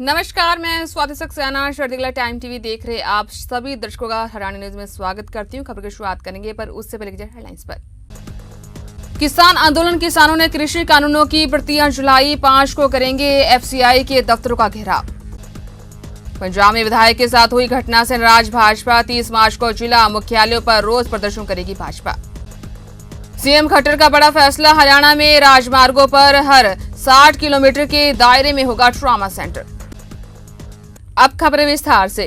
नमस्कार, मैं Swati Saxena शर्दिगला time TV देख रहे आप सभी दर्शकों का हरियाणा न्यूज में स्वागत करती हूं। खबर की शुरुआत करेंगे पर उससे पहले हेडलाइंस पर। किसान आंदोलन, किसानों ने कृषि कानूनों की प्रतियां जुलाई 5 को करेंगे एफसीआई के दफ्तरों का घेराव। पंजाब में विधायक के साथ हुई घटना से नाराज भाजपा, 30 मार्च को जिला मुख्यालयों पर रोज प्रदर्शन करेगी भाजपा। सीएम खट्टर का बड़ा फैसला, हरियाणा में राजमार्गों पर हर 60 किलोमीटर के दायरे में होगा ट्रॉमा सेंटर। अब खबरें विस्तार से।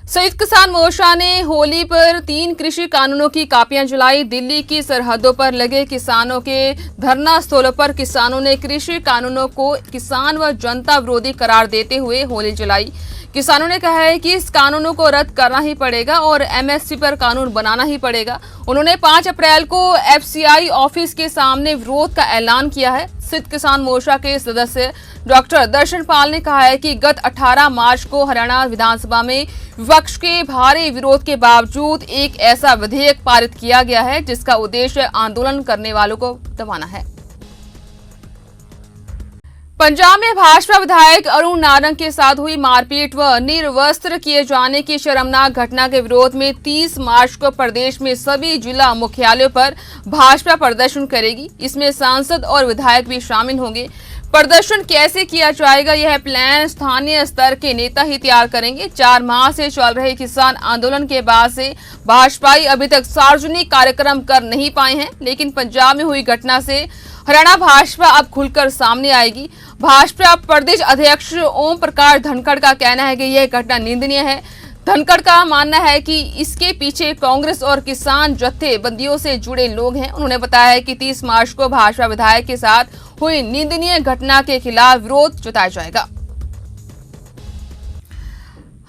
संयुक्त किसान मोर्चा ने होली पर 3 कृषि कानूनों की कापियां जलाई। दिल्ली की सरहदों पर लगे किसानों के धरना स्थलों पर किसानों ने कृषि कानूनों को किसान व जनता विरोधी करार देते हुए होली जलाई। किसानों ने कहा है कि इस कानूनों को रद्द करना ही पड़ेगा और एमएसपी पर कानून बनाना ही पड़ेगा। उन्होंने 5 अप्रैल को एफसीआई ऑफिस के सामने विरोध का ऐलान किया है। संयुक्त किसान मोर्चा के सदस्य डॉक्टर दर्शन पाल ने कहा है कि गत 18 मार्च को हरियाणा विधानसभा में विपक्ष के भारी विरोध के बावजूद एक ऐसा विधेयक पारित किया गया है जिसका उद्देश्य आंदोलन करने वालों को दबाना है। पंजाब में भाजपा विधायक अरुण नारंग के साथ हुई मारपीट व निर्वस्त्र किए जाने की शर्मनाक घटना के विरोध में 30 मार्च को प्रदेश में सभी जिला मुख्यालयों पर भाजपा प्रदर्शन करेगी। इसमें सांसद और विधायक भी शामिल होंगे। प्रदर्शन कैसे किया जाएगा, यह प्लान स्थानीय स्तर के नेता ही तैयार करेंगे। 4 माह से चल रहे किसान आंदोलन के बाद से भाजपाई अभी तक सार्वजनिक कार्यक्रम कर नहीं पाए हैं, लेकिन पंजाब में हुई घटना से हरियाणा भाजपा अब खुलकर सामने आएगी। भाजपा प्रदेश अध्यक्ष ओम प्रकाश धनखड़ का कहना है कि यह घटना निंदनीय है। धनखड़ का मानना है कि इसके पीछे कांग्रेस और किसान जत्थेबंदियों से जुड़े लोग हैं। उन्होंने बताया है कि 30 मार्च को भाजपा विधायक के साथ हुई निंदनीय घटना के खिलाफ विरोध जताया जाएगा।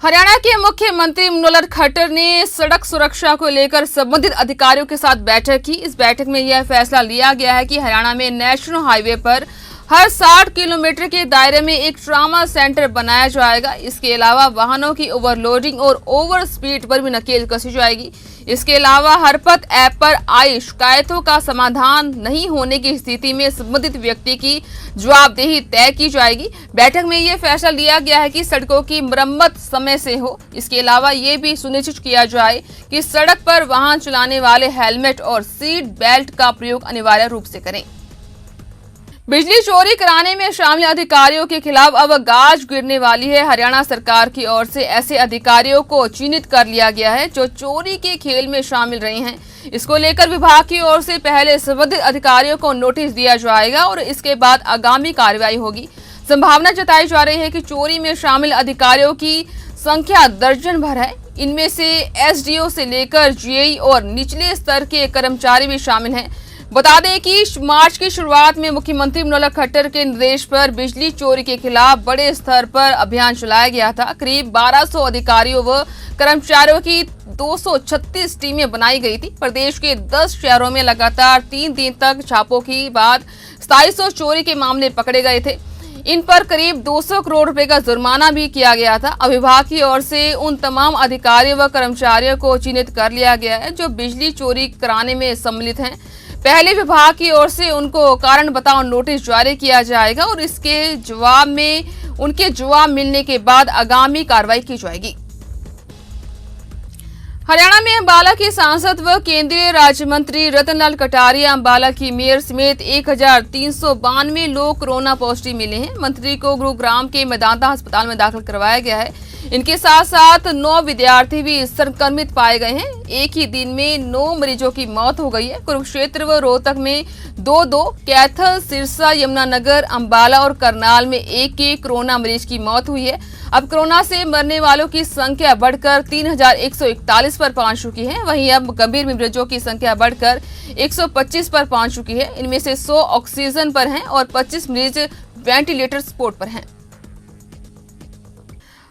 हरियाणा के मुख्यमंत्री मनोहर खट्टर ने सड़क सुरक्षा को लेकर संबंधित अधिकारियों के साथ बैठक की। इस बैठक में यह फैसला लिया गया है कि हरियाणा में नेशनल हाईवे पर हर 60 किलोमीटर के दायरे में एक ट्रॉमा सेंटर बनाया जाएगा। इसके अलावा वाहनों की ओवरलोडिंग और ओवर स्पीड पर भी नकेल कसी जाएगी। इसके अलावा हरपथ ऐप पर आई शिकायतों का समाधान नहीं होने की स्थिति में संबंधित व्यक्ति की जवाबदेही तय की जाएगी। बैठक में यह फैसला लिया गया है कि सड़कों की मरम्मत समय से हो। इसके अलावा ये भी सुनिश्चित किया जाए कि सड़क पर वाहन चलाने वाले हेलमेट और सीट बेल्ट का प्रयोग अनिवार्य रूप से करें। बिजली चोरी कराने में शामिल अधिकारियों के खिलाफ अब गाज गिरने वाली है। हरियाणा सरकार की ओर से ऐसे अधिकारियों को चिन्हित कर लिया गया है जो चोरी के खेल में शामिल रहे हैं। इसको लेकर विभाग की ओर से पहले संबंधित अधिकारियों को नोटिस दिया जाएगा और इसके बाद आगामी कार्रवाई होगी। संभावना जताई जा रही है कि चोरी में शामिल अधिकारियों की संख्या दर्जन भर है। इनमें से एसडीओ से लेकर जीआई और निचले स्तर के कर्मचारी भी शामिल हैं। बता दें कि मार्च की शुरुआत में मुख्यमंत्री मनोहर खट्टर के निर्देश पर बिजली चोरी के खिलाफ बड़े स्तर पर अभियान चलाया गया था। करीब 1200 अधिकारियों व कर्मचारियों की 236 टीमें बनाई गई थी। प्रदेश के 10 शहरों में लगातार 3 दिन तक छापों के बाद 2700 चोरी के मामले पकड़े गए थे। इन पर करीब 200 करोड़ रुपए का जुर्माना भी किया गया था। अब विभाग की ओर से उन तमाम अधिकारियों व कर्मचारियों को चिन्हित कर लिया गया है जो बिजली चोरी कराने में सम्मिलित हैं। पहले विभाग की ओर से उनको कारण बताओ नोटिस जारी किया जाएगा और उनके जवाब मिलने के बाद आगामी कार्रवाई की जाएगी। हरियाणा में अंबाला के सांसद व केंद्रीय राज्य मंत्री रतनलाल कटारिया, अंबाला की मेयर समेत 1392 लोग कोरोना पॉजिटिव मिले हैं। मंत्री को गुरुग्राम के मेदांता अस्पताल में दाखिल करवाया गया है। इनके साथ साथ 9 विद्यार्थी भी संक्रमित पाए गए हैं। एक ही दिन में 9 मरीजों की मौत हो गई है। कुरुक्षेत्र व रोहतक में 2-2, कैथल, सिरसा, यमुनानगर, अंबाला और करनाल में एक कोरोना मरीज की मौत हुई है। अब कोरोना से मरने वालों की संख्या बढ़कर 3141 पर पहुंच चुकी है। वहीं अब गंभीर मरीजों की संख्या बढ़कर 125 पर पहुंच चुकी है। इनमें से 100 ऑक्सीजन पर हैं और 25 मरीज वेंटिलेटर सपोर्ट पर हैं।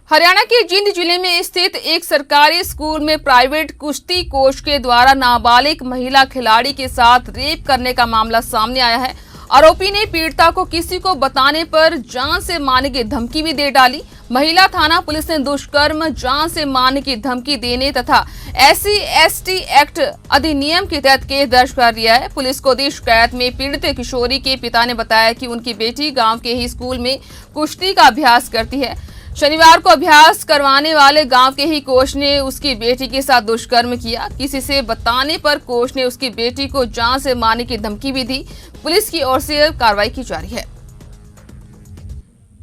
हरियाणा के जींद जिले में स्थित एक सरकारी स्कूल में प्राइवेट कुश्ती कोच के द्वारा नाबालिग महिला खिलाड़ी के साथ रेप करने का मामला सामने आया है। आरोपी ने पीड़िता को किसी को बताने पर जान से मारने की धमकी भी दे डाली। महिला थाना पुलिस ने दुष्कर्म, जान से मारने की धमकी देने तथा SC/ST एक्ट अधिनियम के तहत केस दर्ज कर लिया है। पुलिस को दी शिकायत में पीड़ित किशोरी के पिता ने बताया कि उनकी बेटी गांव के ही स्कूल में कुश्ती का अभ्यास करती है। शनिवार को अभ्यास करवाने वाले गांव के ही कोच ने उसकी बेटी के साथ दुष्कर्म किया। किसी से बताने पर कोच ने उसकी बेटी को जान से मारने की धमकी भी दी। पुलिस की ओर से कार्रवाई की जा रही है।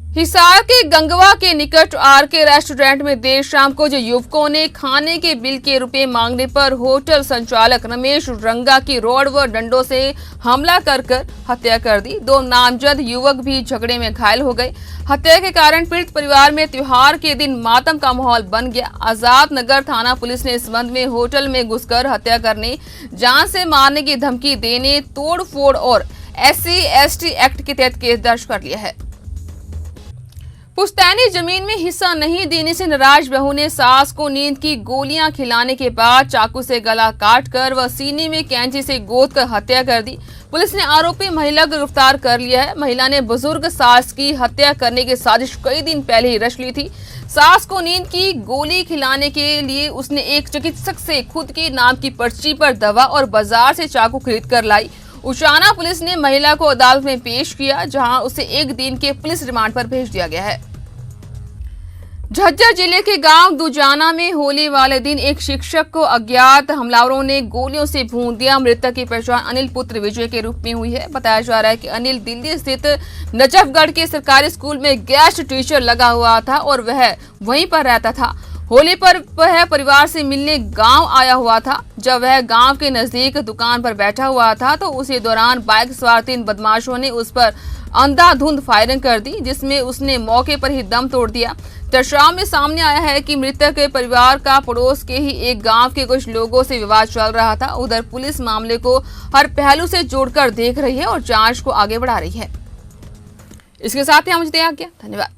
हिसार के गंगवा के निकट आरके रेस्टोरेंट में देर शाम को जो युवकों ने खाने के बिल के रुपए मांगने पर होटल संचालक रमेश रंगा की रॉड व डंडों से हमला कर हत्या कर दी। 2 नामजद युवक भी झगड़े में घायल हो गए। हत्या के कारण पीड़ित परिवार में त्योहार के दिन मातम का माहौल बन गया। आजाद नगर थाना पुलिस ने इस संबंध में होटल में घुसकर हत्या करने, जान से मारने की धमकी देने, तोड़फोड़ और SC/ST एक्ट के तहत केस दर्ज कर लिया है। पुश्तैनी जमीन में हिस्सा नहीं देने से नाराज बहू ने सास को नींद की गोलियां खिलाने के बाद चाकू से गला काटकर व सीने में कैंची से गोदकर हत्या कर दी। पुलिस ने आरोपी महिला को गिरफ्तार कर लिया है। महिला ने बुजुर्ग सास की हत्या करने की साजिश कई दिन पहले ही रच ली थी। सास को नींद की गोली खिलाने के लिए उसने एक चिकित्सक से खुद के नाम की पर्ची पर दवा और बाजार से चाकू खरीद कर लाई। उचाना पुलिस ने महिला को अदालत में पेश किया, जहां उसे 1 दिन के पुलिस रिमांड पर भेज दिया गया है। झज्जर जिले के गांव दुजाना में होली वाले दिन एक शिक्षक को अज्ञात हमलावरों ने गोलियों से भून दिया। मृतक की पहचान अनिल पुत्र विजय के रूप में हुई है। बताया जा रहा है कि अनिल दिल्ली स्थित नजफगढ़ के सरकारी स्कूल में गेस्ट टीचर लगा हुआ था और वह वहीं पर रहता था। होली पर वह परिवार से मिलने गांव आया हुआ था। जब वह गांव के नजदीक दुकान पर बैठा हुआ था तो उसी दौरान बाइक सवार 3 बदमाशों ने उस पर अंधाधुंध फायरिंग कर दी, जिसमें उसने मौके पर ही दम तोड़ दिया। चर्चाओं में सामने आया है कि मृतक के परिवार का पड़ोस के ही एक गांव के कुछ लोगों से विवाद चल रहा था। उधर पुलिस मामले को हर पहलू से जोड़कर देख रही है और जांच को आगे बढ़ा रही है। इसके साथ ही हम मुझे आज्ञा। धन्यवाद।